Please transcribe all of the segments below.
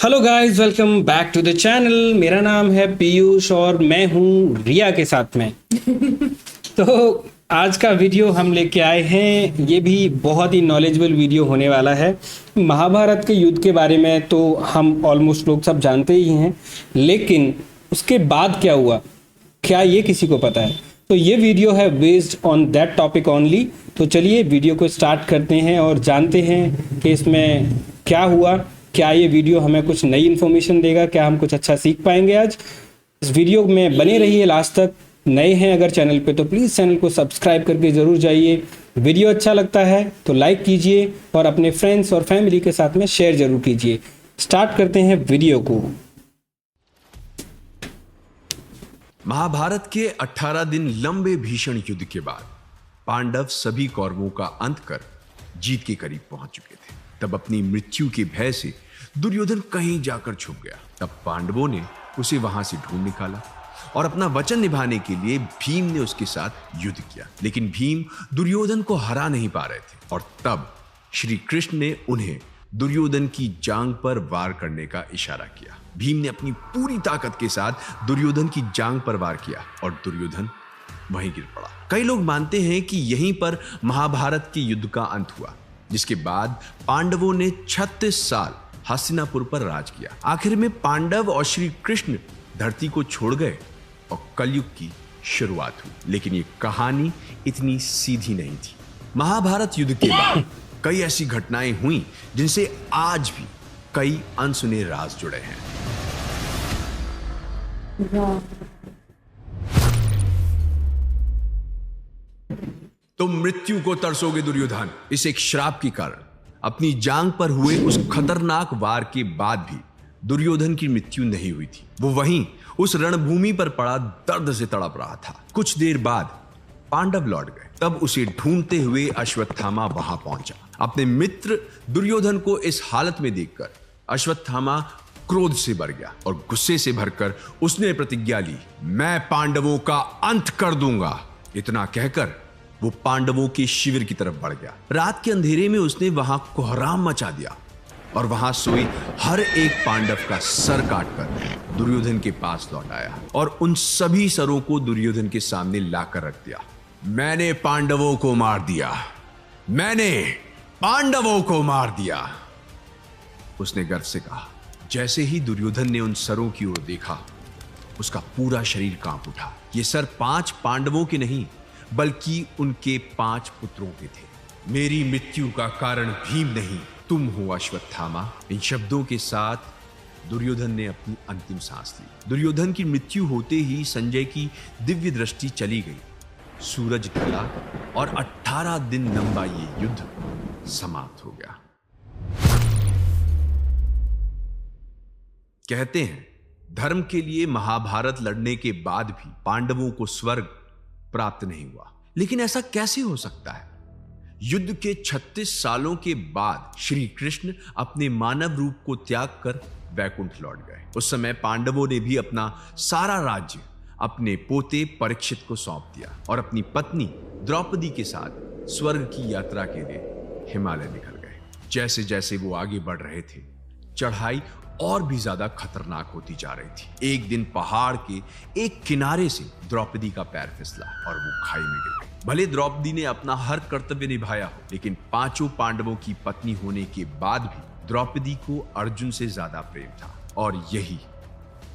Hello guys, welcome back to the channel. मेरा नाम है पीयूष और मैं हूँ रिया के साथ में। तो आज का वीडियो हम लेके आए हैं, ये भी बहुत ही नॉलेजेबल वीडियो होने वाला है। महाभारत के युद्ध के बारे में तो हम ऑलमोस्ट लोग सब जानते ही हैं, लेकिन उसके बाद क्या हुआ, क्या ये किसी को पता है? तो ये वीडियो है based on that topic only. तो चलिए वीडियो को स्टार्ट करते हैं और जानते हैं कि इसमें क्या हुआ। क्या ये वीडियो हमें कुछ नई इन्फॉर्मेशन देगा, क्या हम कुछ अच्छा सीख पाएंगे आज? इस वीडियो में बने रहिए लास्ट तक। नए हैं अगर चैनल पे तो प्लीज़ चैनल को सब्सक्राइब करके ज़रूर जाइए। वीडियो अच्छा लगता है तो लाइक कीजिए और अपने फ्रेंड्स और फैमिली के साथ में शेयर जरूर कीजिए। स्टार्ट करते हैं वीडियो को। महाभारत के 18 दिन लंबे भीषण युद्ध के बाद पांडव सभी कौरवों का अंत कर जीत के करीब पहुंच चुके थे। तब अपनी मृत्यु के भय से दुर्योधन कहीं जाकर छुप गया। तब पांडवों ने उसे वहां से ढूंढ निकाला और अपना वचन निभाने के लिए भीम ने उसके साथ युद्ध किया। लेकिन भीम दुर्योधन को हरा नहीं पा रहे थे और तब श्री कृष्ण ने उन्हें दुर्योधन की जांघ पर वार करने का इशारा किया। भीम ने अपनी पूरी ताकत के साथ दुर्योधन की जांघ पर वार किया और दुर्योधन वहीं गिर पड़ा। कई लोग मानते हैं कि यहीं पर महाभारत के युद्ध का अंत हुआ, जिसके बाद पांडवों ने 36 साल हस्तिनापुर पर राज किया। आखिर में पांडव और श्री कृष्ण धरती को छोड़ गए और कलयुग की शुरुआत हुई। लेकिन ये कहानी इतनी सीधी नहीं थी। महाभारत युद्ध के बाद कई ऐसी घटनाएं हुई जिनसे आज भी कई अनसुने राज जुड़े हैं। तुम मृत्यु को तरसोगे दुर्योधन। इस एक श्राप के कारण अपनी जांघ पर हुए उस खतरनाक वार के बाद भी दुर्योधन की मृत्यु नहीं हुई थी। वो वहीं उस रणभूमि पर पड़ा दर्द से तड़प रहा था। कुछ देर बाद पांडव लौट गए। तब उसे ढूंढते हुए अश्वत्थामा वहां पहुंचा। अपने मित्र दुर्योधन को इस हालत में देखकर अश्वत्थामा क्रोध से भर गया और गुस्से से भरकर उसने प्रतिज्ञा ली, मैं पांडवों का अंत कर दूंगा। इतना कहकर वो पांडवों के शिविर की तरफ बढ़ गया। रात के अंधेरे में उसने वहां कोहराम मचा दिया और वहां सोई हर एक पांडव का सर काटकर दुर्योधन के पास लौट आया और उन सभी सरों को दुर्योधन के सामने लाकर रख दिया। मैंने पांडवों को मार दिया, मैंने पांडवों को मार दिया, उसने गर्व से कहा। जैसे ही दुर्योधन ने उन सरों की ओर देखा, उसका पूरा शरीर कांप उठा। ये सर 5 पांडवों के नहीं बल्कि उनके 5 पुत्रों के थे। मेरी मृत्यु का कारण भीम नहीं, तुम हो अश्वत्थामा। इन शब्दों के साथ दुर्योधन ने अपनी अंतिम सांस ली। दुर्योधन की मृत्यु होते ही संजय की दिव्य दृष्टि चली गई। सूरज ढला और 18 दिन लंबा ये युद्ध समाप्त हो गया। कहते हैं धर्म के लिए महाभारत लड़ने के बाद भी पांडवों को स्वर्ग प्राप्त नहीं हुआ। लेकिन ऐसा कैसे हो सकता है? युद्ध के 36 सालों के बाद श्री कृष्ण अपने मानव रूप को त्याग कर वैकुंठ लौट गए। उस समय पांडवों ने भी अपना सारा राज्य अपने पोते परीक्षित को सौंप दिया और अपनी पत्नी द्रौपदी के साथ स्वर्ग की यात्रा के लिए हिमालय निकल गए। जैसे जैसे वो आगे बढ़ रहे थे, चढ़ाई और भी ज्यादा खतरनाक होती जा रही थी। एक दिन पहाड़ के एक किनारे से द्रौपदी का पैर फिसला और वो खाई में गिर गई। भले द्रौपदी ने अपना हर कर्तव्य निभाया हो, लेकिन 5 पांडवों की पत्नी होने के बाद भी द्रौपदी को अर्जुन से ज्यादा प्रेम था और यही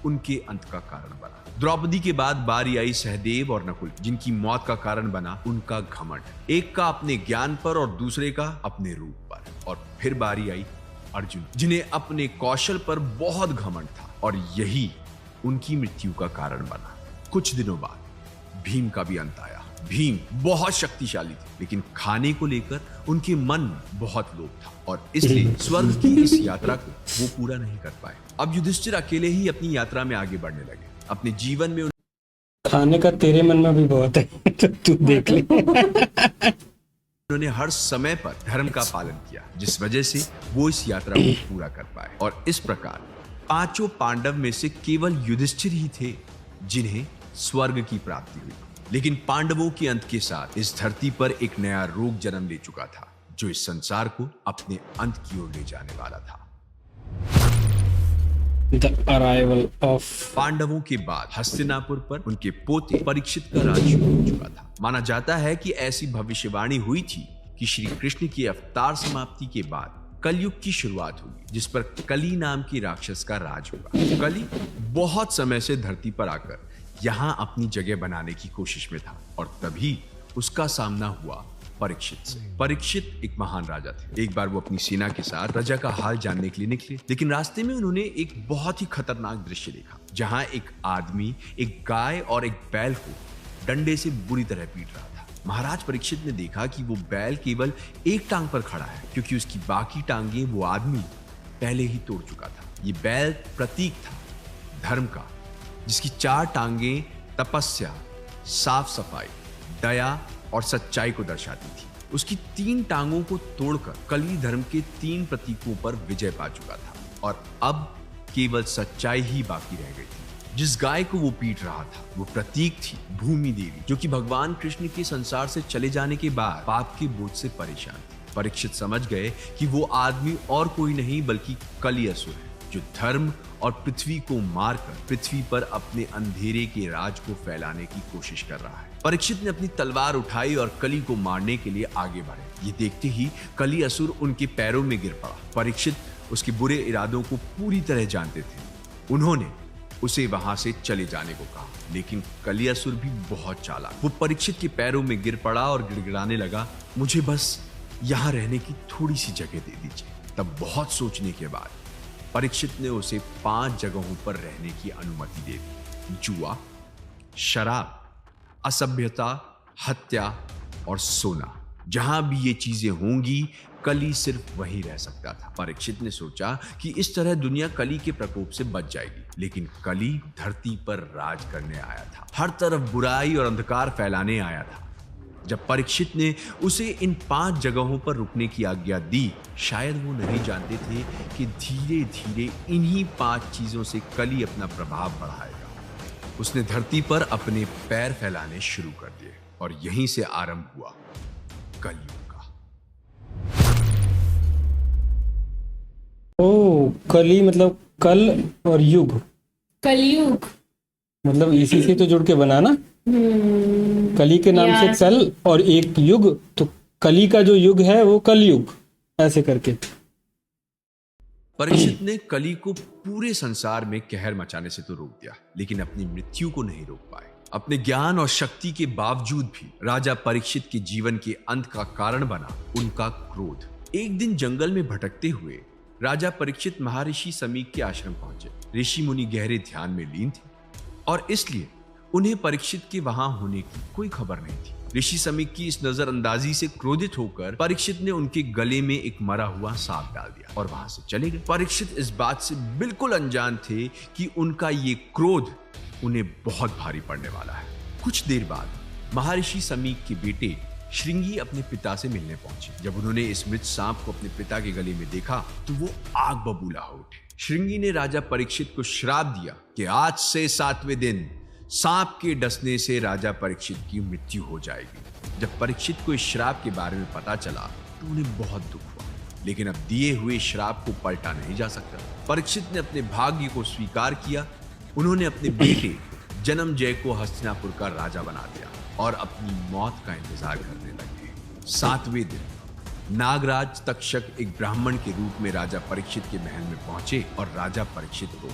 उनके अंत का कारण बना। द्रौपदी के बाद बारी आई सहदेव और नकुल, जिनकी मौत का कारण बना उनका घमंड। एक का अपने ज्ञान पर और दूसरे का अपने रूप पर। और फिर बारी आई अर्जुन, जिन्हें अपने कौशल पर बहुत घमंड था और यही उनकी मृत्यु का कारण बना। कुछ दिनों बाद भीम का भी अंत आया। भीम बहुत शक्तिशाली थे, लेकिन खाने को लेकर उनके मन में बहुत लोभ था और इसलिए स्वर्ग की इस यात्रा को वो पूरा नहीं कर पाए। अब युधिष्ठिर अकेले ही अपनी यात्रा में आगे बढ़ने लगे। अपने जीवन में खाने का तेरे मन में भी बहुत है तो तू देख ले। उन्होंने हर समय पर धर्म का पालन किया, जिस वजह से वो इस यात्रा को पूरा कर पाए। और इस प्रकार 5 पांडव में से केवल युधिष्ठिर ही थे जिन्हें स्वर्ग की प्राप्ति हुई। लेकिन पांडवों के अंत के साथ इस धरती पर एक नया रोग जन्म ले चुका था, जो इस संसार को अपने अंत की ओर ले जाने वाला था। द अराइवल ऑफ पांडवों के बाद हस्तिनापुर पर उनके पोते परीक्षित का राज शुरू हो चुका था। माना जाता है कि ऐसी भविष्यवाणी हुई थी कि श्री कृष्ण की अवतार समाप्ति के बाद कलयुग की शुरुआत होगी, जिस पर कली नाम की राक्षस का राज होगा। कली बहुत समय से धरती पर आकर यहाँ अपनी जगह बनाने की कोशिश में था और तभी उसका सामना हुआ परीक्षित से। परीक्षित एक महान राजा थे। एक बार वो अपनी सेना के साथ प्रजा का हाल जानने के लिए निकले, लेकिन रास्ते में उन्होंने एक बहुत ही खतरनाक दृश्य देखा, जहां एक आदमी एक गाय और एक बैल को डंडे से बुरी तरह पीट रहा था। महाराज परीक्षित ने देखा कि वो बैल केवल एक टांग पर खड़ा है, क्योंकि उसकी बाकी टांगे वो आदमी पहले ही तोड़ चुका था। ये बैल प्रतीक था धर्म का, जिसकी 4 टांगे तपस्या, साफ सफाई, दया और सच्चाई को दर्शाती थी। उसकी 3 टांगों को तोड़कर कली धर्म के 3 प्रतीकों पर विजय पा चुका था और अब केवल सच्चाई ही बाकी रह गई थी। जिस गाय को वो पीट रहा था वो प्रतीक थी भूमि देवी, जो कि भगवान कृष्ण के संसार से चले जाने के बाद पाप के बोझ से परेशान थी। परीक्षित समझ गए कि वो आदमी और कोई नहीं बल्कि कली असुर है, जो धर्म और पृथ्वी को मारकर पृथ्वी पर अपने अंधेरे के राज को फैलाने की कोशिश कर रहा है। परीक्षित ने अपनी तलवार उठाई और कली को मारने के लिए आगे बढ़े। ये देखते ही कली असुर उनके पैरों में गिर पड़ा। परीक्षित उसके बुरे इरादों को पूरी तरह जानते थे। उन्होंने उसे वहां से चले जाने को कहा, लेकिन कली असुर भी बहुत चालाक। वो परीक्षित के पैरों में गिर पड़ा और गिड़गिड़ाने लगा, मुझे बस यहाँ रहने की थोड़ी सी जगह दे दीजिए। तब बहुत सोचने के बाद परीक्षित ने उसे 5 जगहों पर रहने की अनुमति दे दी। जुआ, शराब, असभ्यता, हत्या और सोना। जहां भी ये चीजें होंगी कली सिर्फ वहीं रह सकता था। परीक्षित ने सोचा कि इस तरह दुनिया कली के प्रकोप से बच जाएगी, लेकिन कली धरती पर राज करने आया था, हर तरफ बुराई और अंधकार फैलाने आया था। जब परीक्षित ने उसे इन 5 जगहों पर रुकने की आज्ञा दी, शायद वो नहीं जानते थे कि धीरे धीरे इन्हीं 5 चीजों से कली अपना प्रभाव बढ़ाएगा। उसने धरती पर अपने पैर फैलाने शुरू कर दिए और यहीं से आरंभ हुआ कलयुग का। ओ, कली मतलब कल और युग, कलयुग मतलब इसी से तो जुड़ के बना ना। कली के नाम से कल और एक युग, तो कली का जो युग है वो कलयुग, ऐसे करके। परीक्षित ने कली को पूरे संसार में कहर मचाने से तो रोक दिया, लेकिन अपनी मृत्यु को नहीं रोक पाए। अपने ज्ञान और शक्ति के बावजूद भी राजा परीक्षित के जीवन के अंत का कारण बना उनका क्रोध। एक दिन जंगल में भटकते हुए राजा परीक्षित महर्षि समीक के आश्रम पहुंचे। ऋषि मुनि गहरे ध्यान में लीन थे और इसलिए उन्हें परीक्षित के वहां होने की कोई खबर नहीं थी। ऋषि समीक की इस नजरअंदाजी से क्रोधित होकर परीक्षित ने उनके गले में एक मरा हुआ सांप डाल दिया और वहां से चले गए। परीक्षित इस बात से बिल्कुल अनजान थे कि उनका ये क्रोध उन्हें बहुत भारी पड़ने वाला है। कुछ देर बाद महर्षि समीक के बेटे श्रृंगी अपने पिता से मिलने पहुंचे। जब उन्होंने इस मृत सांप को अपने पिता के गले में देखा तो वो आग बबूला हो उठे। श्रृंगी ने राजा परीक्षित को श्राप दिया कि आज से 7वें दिन सांप के डसने से राजा परीक्षित की मृत्यु हो जाएगी। जब परीक्षित को इस श्राप के बारे में पता चला तो उन्हें बहुत दुख हुआ, लेकिन अब दिए हुए श्राप को पलटा नहीं जा सकता। परीक्षित ने अपने भाग्य को स्वीकार किया। उन्होंने अपने बेटे जन्मजय को हस्तिनापुर का राजा बना दिया और अपनी मौत का इंतजार करने लगे। 7वें दिन नागराज तक्षक एक ब्राह्मण के रूप में राजा परीक्षित के महल में पहुंचे और राजा परीक्षित को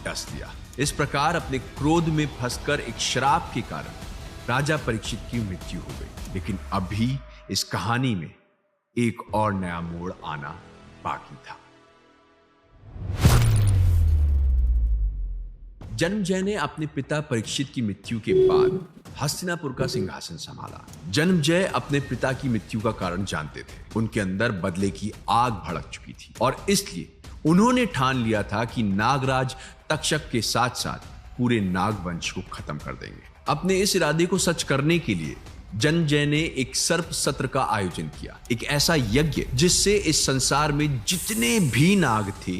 डस दिया। इस प्रकार अपने क्रोध में फंसकर एक श्राप के कारण राजा परीक्षित की मृत्यु हो गई। लेकिन अभी इस कहानी में एक और नया मोड़ आना बाकी था। जन्मजय ने अपने पिता परीक्षित की मृत्यु के बाद हस्तिनापुर का सिंहासन संभाला। जन्मजय अपने पिता की मृत्यु का कारण जानते थे। उनके अंदर बदले की आग भड़क चुकी थी और इसलिए उन्होंने ठान लिया था कि नागराज तक्षक के साथ साथ पूरे नागवंश को खत्म कर देंगे। अपने इस इरादे को सच करने के लिए जन्मजय ने एक सर्प सत्र का आयोजन किया, एक ऐसा यज्ञ जिससे इस संसार में जितने भी नाग थे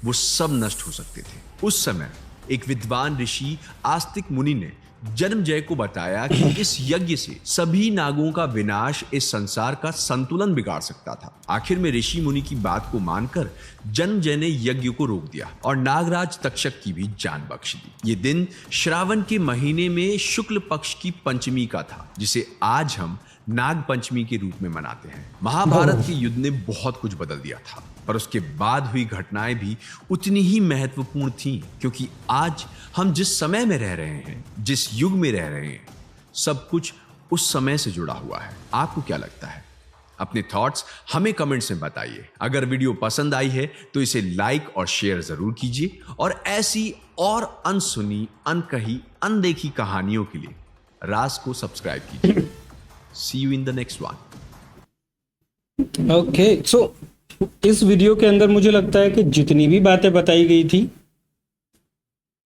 वो सब नष्ट हो सकते थे। उस समय एक विद्वान ऋषि आस्तिक मुनि ने जन्मजय को बताया कि इस यज्ञ से सभी नागों का विनाश इस संसार का संतुलन बिगाड़ सकता था। आखिर में ऋषि मुनि की बात को मानकर जन्मजय ने यज्ञ को रोक दिया और नागराज तक्षक की भी जान बख्श दी। ये दिन श्रावण के महीने में शुक्ल पक्ष की पंचमी का था, जिसे आज हम नाग पंचमी के रूप में मनाते हैं। महाभारत के युद्ध ने बहुत कुछ बदल दिया था, पर उसके बाद हुई घटनाएं भी उतनी ही महत्वपूर्ण थीं, क्योंकि आज हम जिस समय में रह रहे हैं, जिस युग में रह रहे हैं, सब कुछ उस समय से जुड़ा हुआ है। आपको क्या लगता है? अपने थॉट्स हमें कमेंट्स में बताइए। अगर वीडियो पसंद आई है तो इसे लाइक और शेयर जरूर कीजिए, और ऐसी और अनसुनी, अनकही, अनदेखी कहानियों के लिए राज को सब्सक्राइब कीजिए। See you in the next one. Okay so इस वीडियो के अंदर मुझे लगता है कि जितनी भी बातें बताई गई थी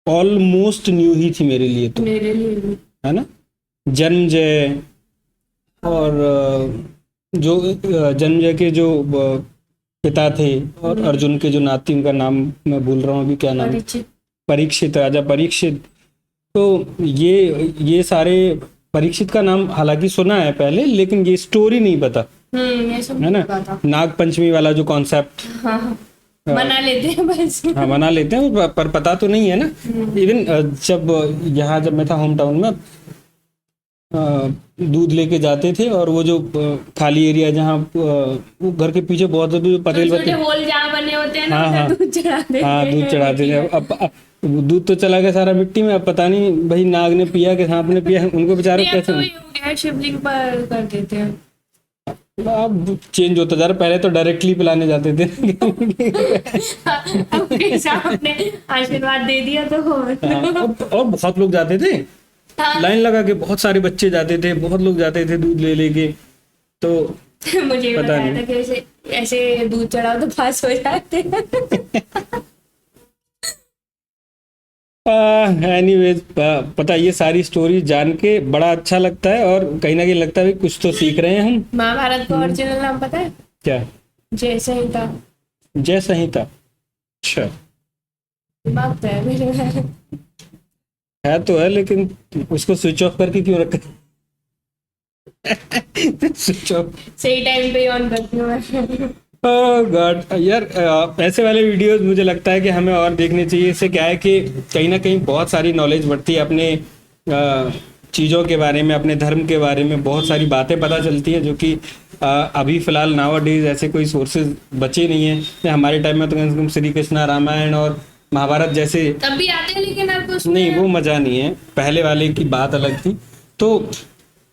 ऑलमोस्ट न्यू ही थी मेरे लिए, तो मेरे लिए भी। है ना। जन्मजय और जो जन्मजय के जो पिता थे और अर्जुन के जो नाती, उनका नाम मैं भूल रहा हूँ अभी, क्या नाम? परिचित। परीक्षित, राजा परीक्षित। तो ये सारे, परीक्षित का नाम हालांकि सुना है पहले, लेकिन ये स्टोरी नहीं पता, ये सब है ना। पता। नाग पंचमी वाला जो कॉन्सेप्ट हाँ, मना लेते हैं बस। हाँ मना लेते हैं, पर पता तो नहीं है ना। इवन जब मैं था होम टाउन में, दूध लेके जाते थे, और वो जो खाली एरिया जहाँ वो घर के पीछे बहुत जो पटेल छोटे होल जहाँ बने होते हैं ना, हाँ, दूध चढ़ाते हैं। हाँ दूध चढ़ाते थे। अब दूध तो चला गया सारा मिट्टी में, अब पता नहीं भाई नाग ने पिया कि सांप ने पिया, उनको बेचारे कैसे। तो ये हो गया, शिवलिंग पर कर देते हैं। अब चेंज होता जा रहा, पहले तो डायरेक्टली पिलाने जाते थे। अब कैसा आपने आशीर्वाद दे दिया तो और बहुत लोग जाते थे, लाइन लगा के, बहुत सारे बच्चे जाते थे, बहुत लोग जाते थे दूध ले लेके। तो मुझे पता बताया नहीं। था कि ऐसे दूध चढ़ाओ तो पास हो जाते हैं। एनीवेज, पता ये सारी स्टोरी जान के बड़ा अच्छा लगता है, और कहीं ना कहीं लगता है कुछ तो सीख रहे हैं हम। महाभारत का ओरिजिनल नाम पता है? क्या? जय संहिता। जय संहिता। अच्छा, दिमाग तो है मेरे में। है तो है, लेकिन उसको स्विच ऑफ करके क्यों रखा? स्विच ऑफ सही टाइम पे ऑन करती हूँ मैं। ओह गॉड यार, ऐसे वाले वीडियोस मुझे लगता है कि हमें और देखने चाहिए। इससे क्या है कि कहीं ना कहीं बहुत सारी नॉलेज बढ़ती है, अपने चीज़ों के बारे में, अपने धर्म के बारे में बहुत सारी बातें पता चलती हैं, जो कि अभी फिलहाल नाउअडेज ऐसे कोई सोर्सेज बचे नहीं हैं। हमारे टाइम में तो कम से कम श्री कृष्णा रामायण और महाभारत जैसे तब भी आते हैं, लेकिन अब उसमें नहीं, वो मज़ा नहीं है। पहले वाले की बात अलग थी। तो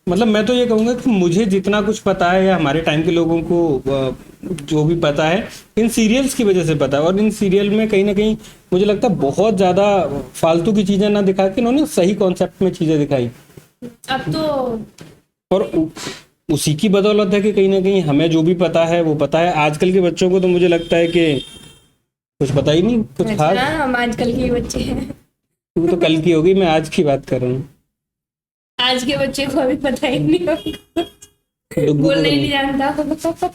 मतलब मैं तो ये कहूँगा कि मुझे जितना कुछ पता है, या हमारे टाइम के लोगों को जो भी पता है, इन सीरियल्स की वजह से पता है। और इन सीरियल में कहीं ना कहीं मुझे लगता है बहुत ज़्यादा फालतू की चीज़ें ना दिखा के इन्होंने सही कॉन्सेप्ट में चीज़ें दिखाई। अब तो और उसी की बदौलत है कि कहीं ना कहीं हमें जो भी पता है वो पता है। आजकल के बच्चों को तो मुझे लगता है कि कुछ पता ही नहीं, कुछ खास। हम आजकल के बच्चे हैं। तू तो कल की होगी, मैं आज की बात कर रहा हूँ। आज के बच्चे को अभी पता ही नहीं होगा, बोलना ही नहीं जानता।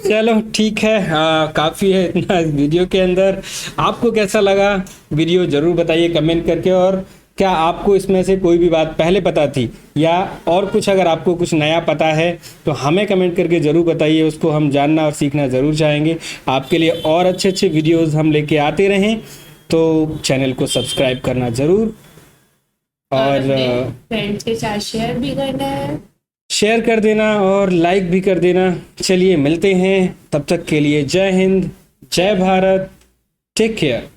चलो ठीक है, काफ़ी है इतना इस वीडियो के अंदर। आपको कैसा लगा वीडियो जरूर बताइए कमेंट करके, और क्या आपको इसमें से कोई भी बात पहले पता थी, या और कुछ अगर आपको कुछ नया पता है तो हमें कमेंट करके ज़रूर बताइए। उसको हम जानना और सीखना ज़रूर चाहेंगे। आपके लिए और अच्छे अच्छे वीडियोज़ हम लेके आते रहें, तो चैनल को सब्सक्राइब करना ज़रूर, और फ्रेंड्स के साथ शेयर भी करना है, शेयर कर देना और लाइक भी कर देना। चलिए मिलते हैं, तब तक के लिए जय हिंद, जय भारत, टेक केयर।